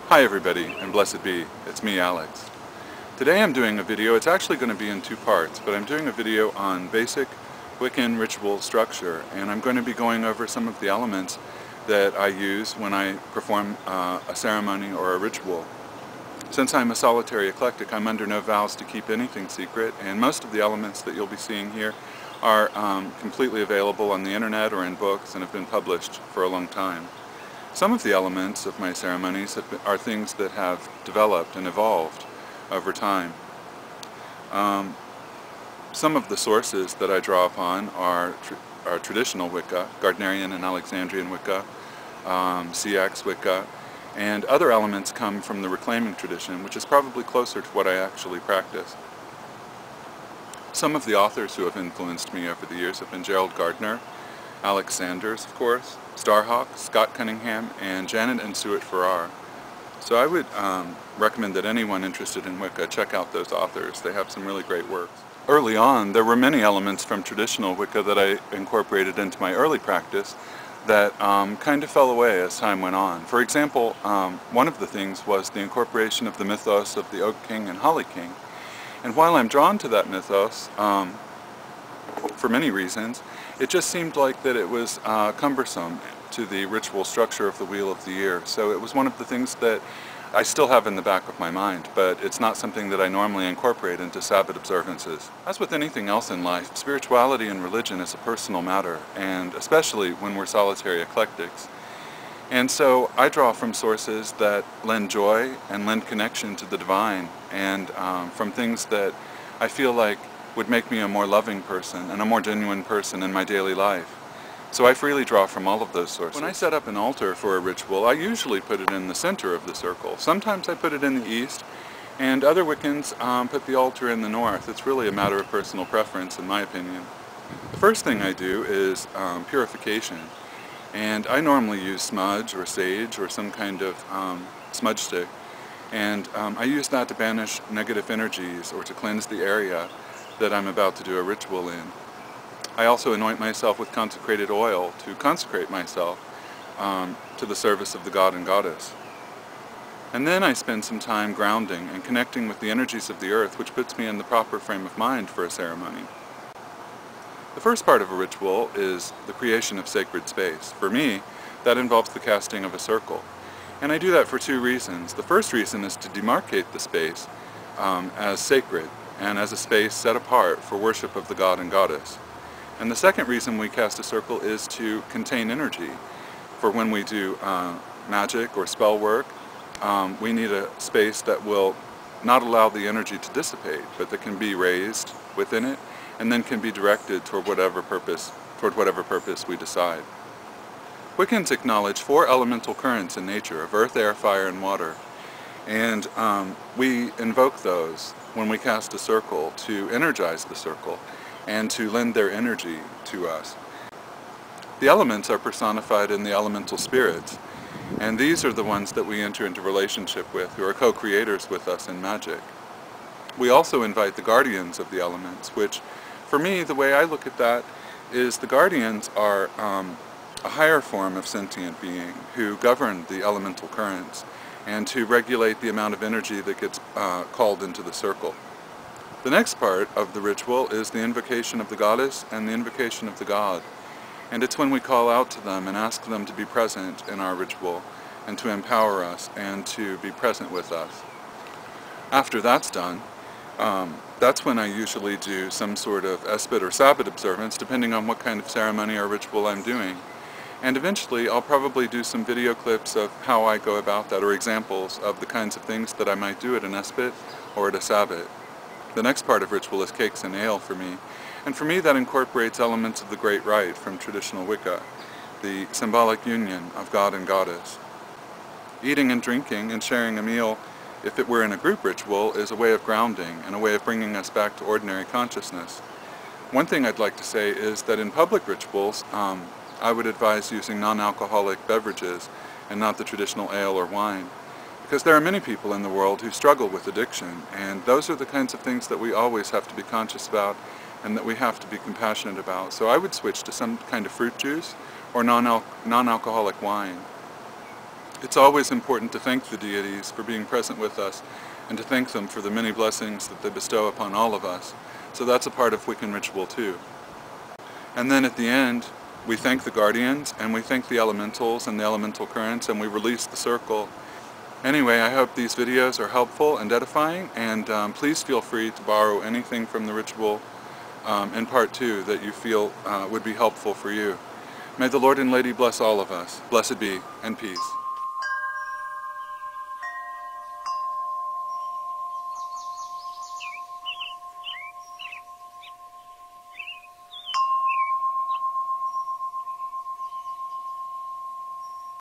Hi everybody, and blessed be, it's me Alex. Today I'm doing a video, it's actually going to be in two parts, but I'm doing a video on basic Wiccan ritual structure, and I'm going to be going over some of the elements that I use when I perform a ceremony or a ritual. Since I'm a solitary eclectic, I'm under no vows to keep anything secret, and most of the elements that you'll be seeing here are completely available on the internet or in books and have been published for a long time. Some of the elements of my ceremonies are things that have developed and evolved over time. Some of the sources that I draw upon are traditional Wicca, Gardnerian and Alexandrian Wicca, CX Wicca, and other elements come from the reclaiming tradition, which is probably closer to what I actually practice. Some of the authors who have influenced me over the years have been Gerald Gardner, Alex Sanders, of course, Starhawk, Scott Cunningham, and Janet and Stuart Farrar. So I would recommend that anyone interested in Wicca check out those authors. They have some really great works. Early on, there were many elements from traditional Wicca that I incorporated into my early practice that kind of fell away as time went on. For example, one of the things was the incorporation of the mythos of the Oak King and Holly King. And while I'm drawn to that mythos, for many reasons, it just seemed like that it was cumbersome to the ritual structure of the Wheel of the Year. So it was one of the things that I still have in the back of my mind, but it's not something that I normally incorporate into Sabbath observances. As with anything else in life, spirituality and religion is a personal matter, and especially when we're solitary eclectics. And so I draw from sources that lend joy and lend connection to the divine, and from things that I feel like would make me a more loving person and a more genuine person in my daily life. So I freely draw from all of those sources. When I set up an altar for a ritual, I usually put it in the center of the circle. Sometimes I put it in the east, and other Wiccans put the altar in the north. It's really a matter of personal preference, in my opinion. The first thing I do is purification. And I normally use smudge or sage or some kind of smudge stick. And I use that to banish negative energies or to cleanse the area that I'm about to do a ritual in. I also anoint myself with consecrated oil to consecrate myself to the service of the god and goddess. And then I spend some time grounding and connecting with the energies of the earth, which puts me in the proper frame of mind for a ceremony. The first part of a ritual is the creation of sacred space. For me, that involves the casting of a circle. And I do that for two reasons. The first reason is to demarcate the space as sacred and as a space set apart for worship of the god and goddess. And the second reason we cast a circle is to contain energy. For when we do magic or spell work, we need a space that will not allow the energy to dissipate, but that can be raised within it and then can be directed toward whatever purpose we decide. Wiccans acknowledge four elemental currents in nature of earth, air, fire, and water. And we invoke those when we cast a circle to energize the circle and to lend their energy to us. The elements are personified in the elemental spirits, and these are the ones that we enter into relationship with, who are co-creators with us in magic. We also invite the guardians of the elements, which, for me, the way I look at that is the guardians are a higher form of sentient being who govern the elemental currents and to regulate the amount of energy that gets called into the circle. The next part of the ritual is the invocation of the goddess and the invocation of the god. And it's when we call out to them and ask them to be present in our ritual and to empower us and to be present with us. After that's done, that's when I usually do some sort of Esbit or Sabbath observance, depending on what kind of ceremony or ritual I'm doing. And eventually I'll probably do some video clips of how I go about that, or examples of the kinds of things that I might do at an Esbit or at a Sabbath. The next part of ritual is cakes and ale for me. And for me that incorporates elements of the Great Rite from traditional Wicca, the symbolic union of God and Goddess. Eating and drinking and sharing a meal, if it were in a group ritual, is a way of grounding and a way of bringing us back to ordinary consciousness. One thing I'd like to say is that in public rituals, I would advise using non-alcoholic beverages and not the traditional ale or wine. Because there are many people in the world who struggle with addiction, and those are the kinds of things that we always have to be conscious about and that we have to be compassionate about. So I would switch to some kind of fruit juice or non-alcoholic wine. It's always important to thank the deities for being present with us and to thank them for the many blessings that they bestow upon all of us. So that's a part of Wiccan ritual too. And then at the end, we thank the guardians and we thank the elementals and the elemental currents, and we release the circle. Anyway, I hope these videos are helpful and edifying, and please feel free to borrow anything from the ritual in part 2 that you feel would be helpful for you. May the Lord and Lady bless all of us. Blessed be, and peace.